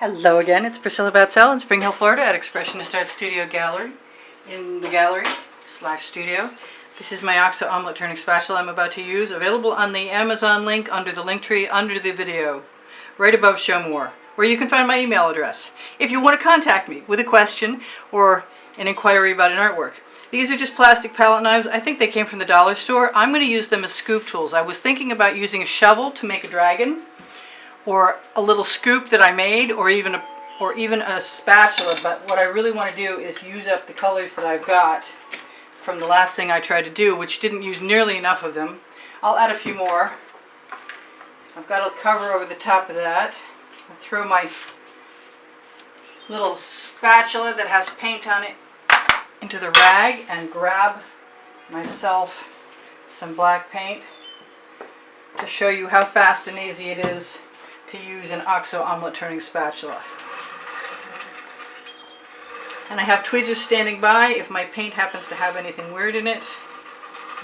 Hello again, it's Priscilla Batzell in Spring Hill, Florida at Expressionist Art Studio Gallery in the gallery/studio. This is my OXO omelet turning spatula I'm about to use, available on the Amazon link under the link tree under the video, right above Show More, where you can find my email address if you want to contact me with a question or an inquiry about an artwork. These are just plastic palette knives. I think they came from the dollar store. I'm going to use them as scoop tools. I was thinking about using a shovel to make a dragon, or a little scoop that I made, or even a spatula, but what I really want to do is use up the colors that I've got from the last thing I tried to do, which didn't use nearly enough of them. I'll add a few more. I've got a cover over the top of that. I'll throw my little spatula that has paint on it into the rag and grab myself some black paint to show you how fast and easy it is to use an OXO omelet turning spatula. And I have tweezers standing by if my paint happens to have anything weird in it.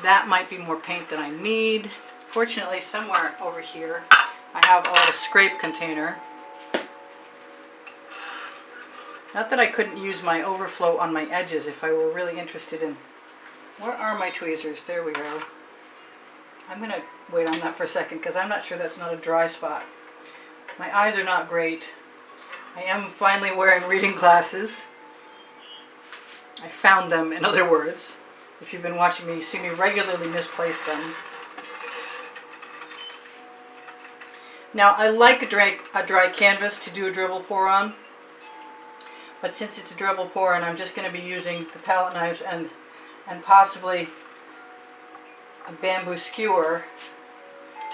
That might be more paint than I need. Fortunately, somewhere over here I have a little scrape container. Not that I couldn't use my overflow on my edges if I were really interested in... Where are my tweezers? There we go. I'm going to wait on that for a second because I'm not sure that's not a dry spot. My eyes are not great. I am finally wearing reading glasses. I found them, in other words. If you've been watching me, you see me regularly misplace them. Now, I like a dry canvas to do a dribble pour on. But since it's a dribble pour and I'm just going to be using the palette knives and possibly a bamboo skewer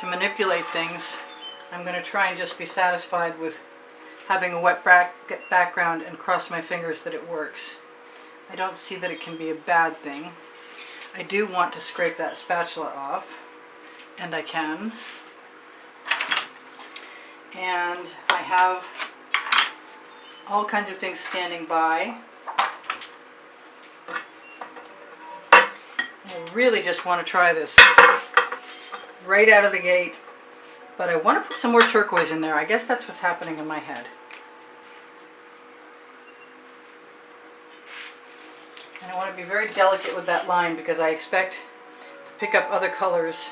to manipulate things, I'm going to try and just be satisfied with having a wet background and cross my fingers that it works. I don't see that it can be a bad thing. I do want to scrape that spatula off, and I can. And I have all kinds of things standing by. I really just want to try this right out of the gate. But I want to put some more turquoise in there. I guess that's what's happening in my head. And I want to be very delicate with that line because I expect to pick up other colors.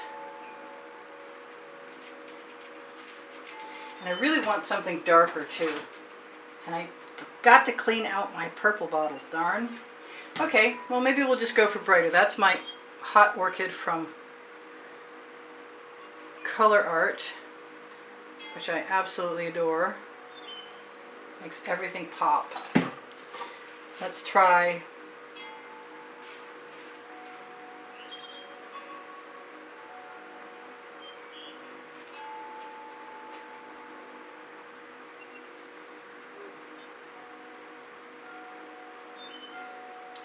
And I really want something darker too. And I forgot to clean out my purple bottle. Darn. Okay, well maybe we'll just go for brighter. That's my hot orchid from Color Art, which I absolutely adore. Makes everything pop. Let's try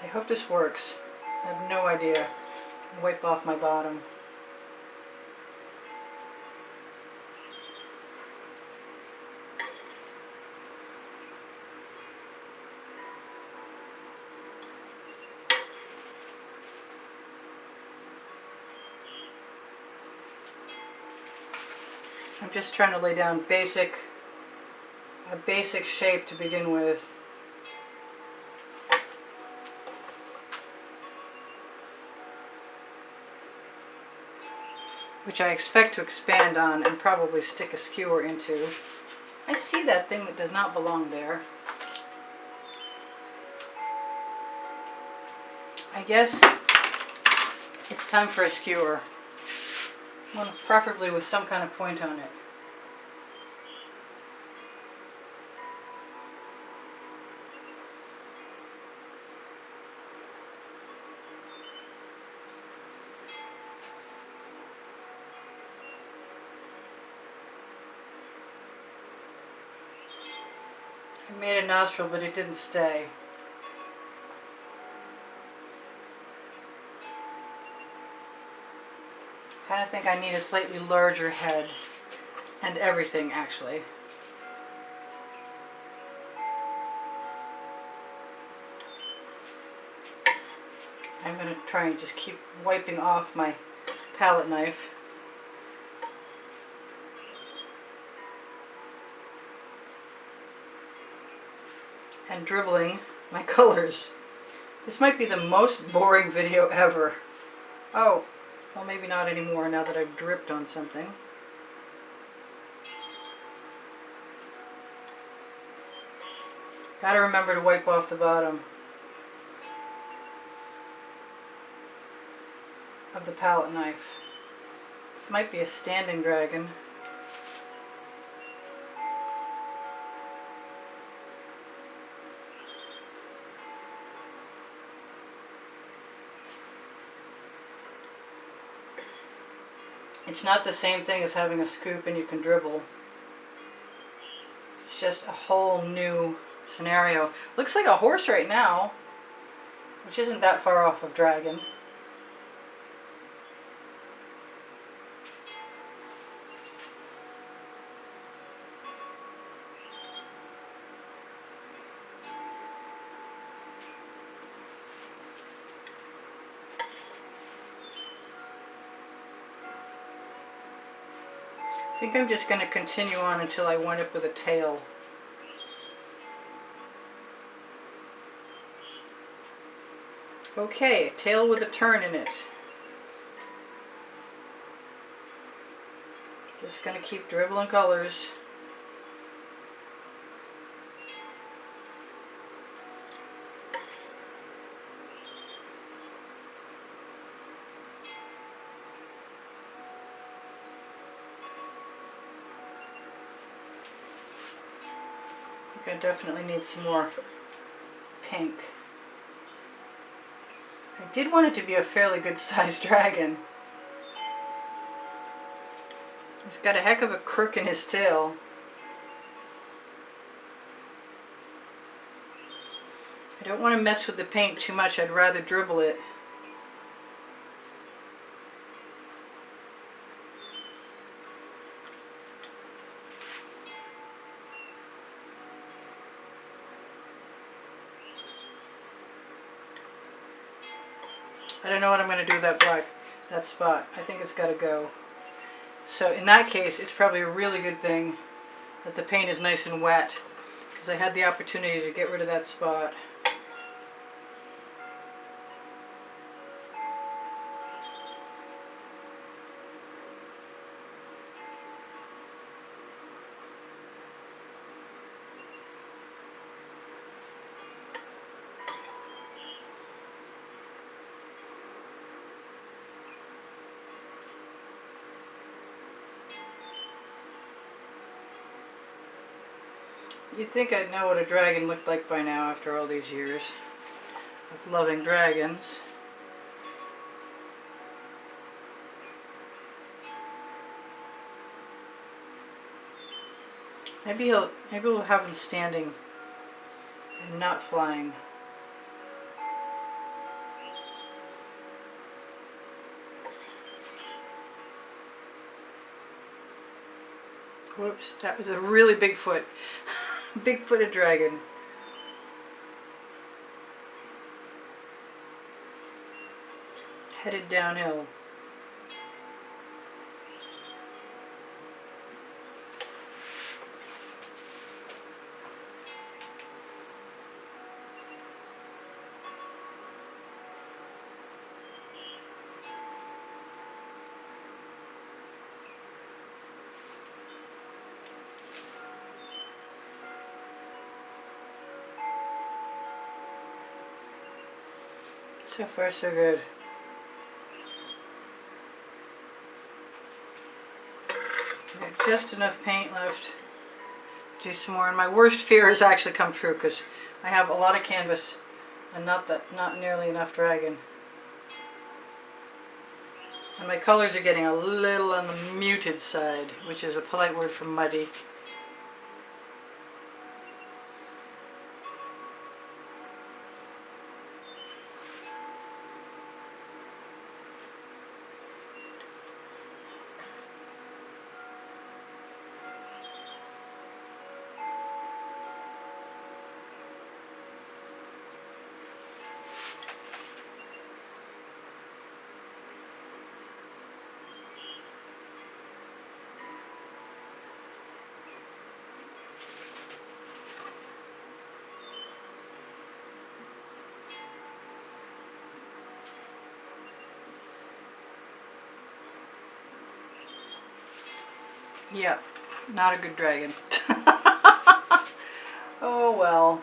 I hope this works. I have no idea. Wipe off my bottom. I'm just trying to lay down a basic shape to begin with. Which I expect to expand on and probably stick a skewer into. I see that thing that does not belong there. I guess it's time for a skewer. One preferably with some kind of point on it. I made a nostril, but it didn't stay. I kind of think I need a slightly larger head, and everything actually. I'm going to try and just keep wiping off my palette knife. and dribbling my colors. This might be the most boring video ever. Oh, well, maybe not anymore now that I've dripped on something. Gotta remember to wipe off the bottom of the palette knife. This might be a standing dragon. It's not the same thing as having a scoop and you can dribble. It's just a whole new scenario. Looks like a horse right now, which isn't that far off of dragon. I think I'm just going to continue on until I wind up with a tail. Okay, a tail with a turn in it. Just going to keep dribbling colors. I definitely need some more pink. I did want it to be a fairly good sized dragon. He's got a heck of a crook in his tail. I don't want to mess with the paint too much. I'd rather dribble it. I don't know what I'm going to do with that spot. I think it's got to go. So in that case, it's probably a really good thing that the paint is nice and wet, because I had the opportunity to get rid of that spot. You'd think I'd know what a dragon looked like by now after all these years of loving dragons. Maybe we'll have him standing and not flying. Whoops, that was a really big foot. Big-footed dragon. Headed downhill. So far, so good. Got just enough paint left to do some more. And my worst fear has actually come true, because I have a lot of canvas and not nearly enough dragon. And my colors are getting a little on the muted side, which is a polite word for muddy. Yeah, not a good dragon. Oh well.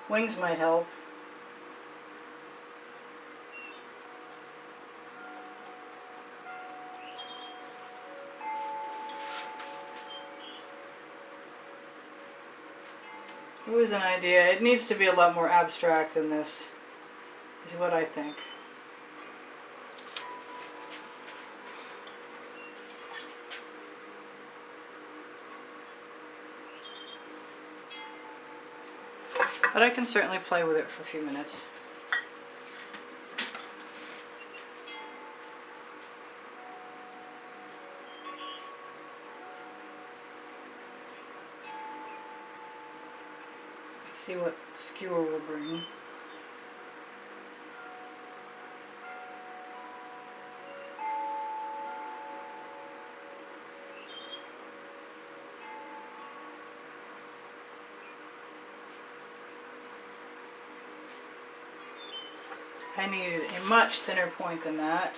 Wings might help. It was an idea. It needs to be a lot more abstract than this, is what I think. But I can certainly play with it for a few minutes. Let's see what the skewer will bring. I needed a much thinner point than that.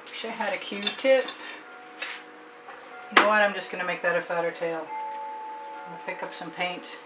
Wish I had a Q-tip. You know what, I'm just going to make that a fatter tail. I'm going to pick up some paint.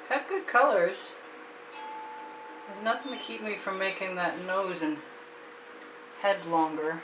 Got good colors. There's nothing to keep me from making that nose and head longer.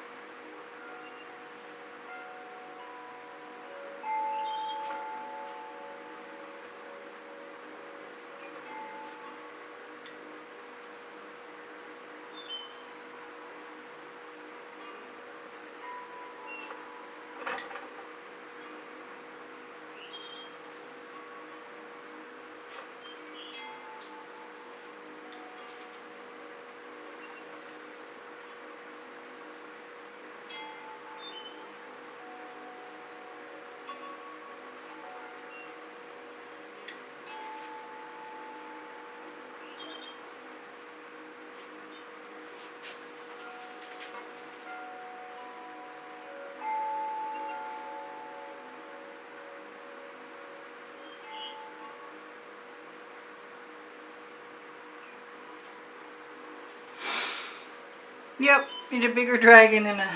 Yep, need a bigger dragon and a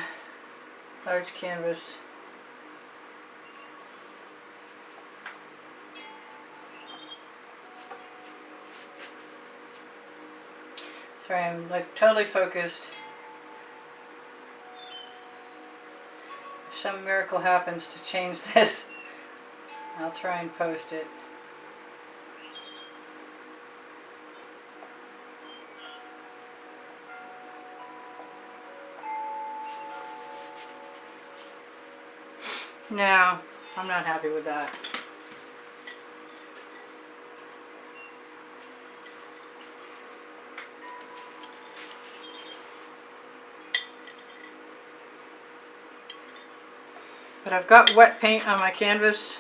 large canvas. Sorry, I'm like totally focused. If some miracle happens to change this, I'll try and post it. No, I'm not happy with that. But I've got wet paint on my canvas.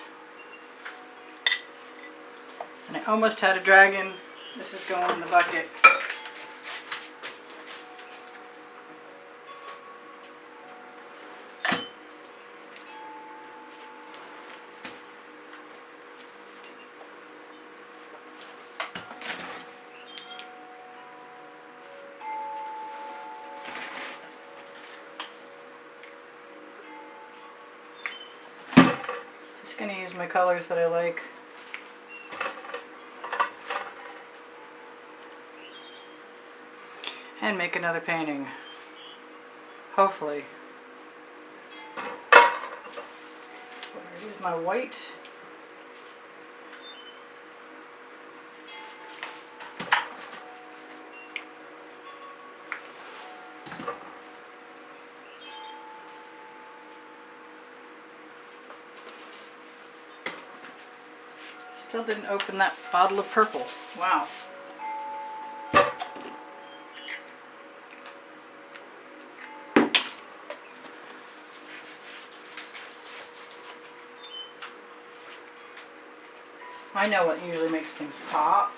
And I almost had a dragon. This is going in the bucket. Just going to use my colors that I like. And make another painting. Hopefully. Use my white. Still didn't open that bottle of purple. Wow. I know what usually makes things pop.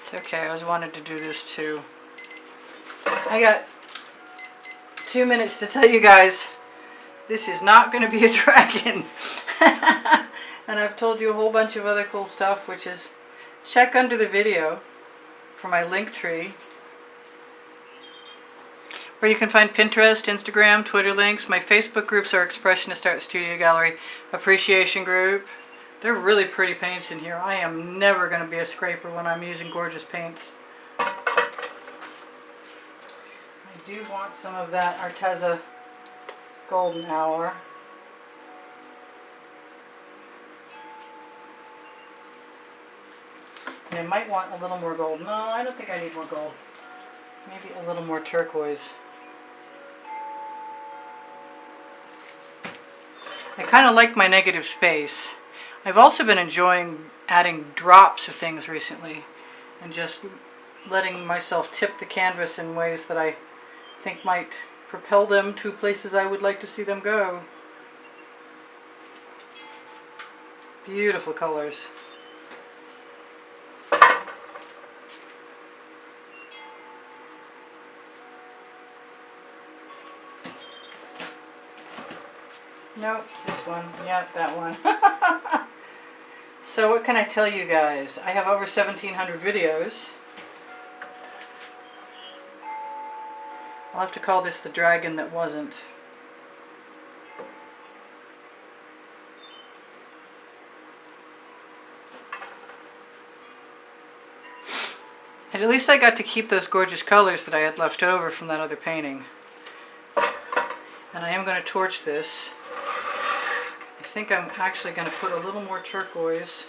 It's okay, I always wanted to do this too. I got 2 minutes to tell you guys this is not going to be a dragon. And I've told you a whole bunch of other cool stuff, which is check under the video for my link tree, where you can find Pinterest, Instagram, Twitter links. My Facebook groups are Expressionist Art Studio Gallery Appreciation Group. They're really pretty paints in here. I am never going to be a scraper when I'm using gorgeous paints. I do want some of that Arteza Golden Hour. And I might want a little more gold. No, I don't think I need more gold. Maybe a little more turquoise. I kind of like my negative space. I've also been enjoying adding drops of things recently and just letting myself tip the canvas in ways that I think might propel them to places I would like to see them go. Beautiful colors. Nope, this one. Yeah, that one. So what can I tell you guys? I have over 1,700 videos. I'll have to call this the dragon that wasn't. And at least I got to keep those gorgeous colors that I had left over from that other painting. And I am going to torch this. I think I'm actually going to put a little more turquoise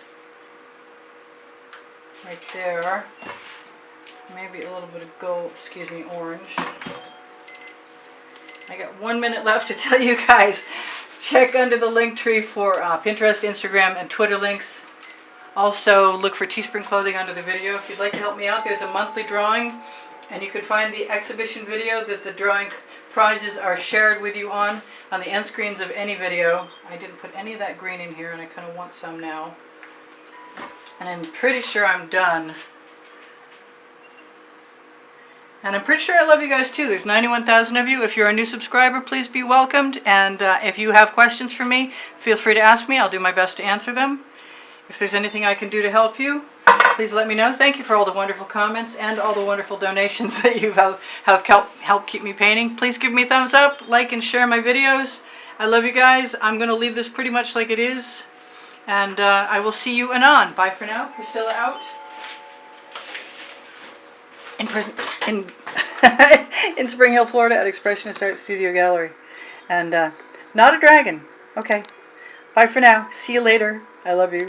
right there. Maybe a little bit of gold, excuse me, orange. I got 1 minute left to tell you guys, check under the link tree for Pinterest, Instagram, and Twitter links. Also, look for Teespring clothing under the video. If you'd like to help me out, there's a monthly drawing, and you can find the exhibition video that the drawing prizes are shared with you on the end screens of any video. I didn't put any of that green in here, and I kind of want some now. And I'm pretty sure I'm done. And I'm pretty sure I love you guys too. There's 91,000 of you. If you're a new subscriber, please be welcomed. And if you have questions for me, feel free to ask me. I'll do my best to answer them. If there's anything I can do to help you, please let me know. Thank you for all the wonderful comments and all the wonderful donations that you have helped keep me painting. Please give me a thumbs up, like, and share my videos. I love you guys. I'm going to leave this pretty much like it is. And I will see you anon. Bye for now. Priscilla out. In Spring Hill, Florida at Expressionist Art Studio Gallery. And not a dragon. Okay. Bye for now. See you later. I love you.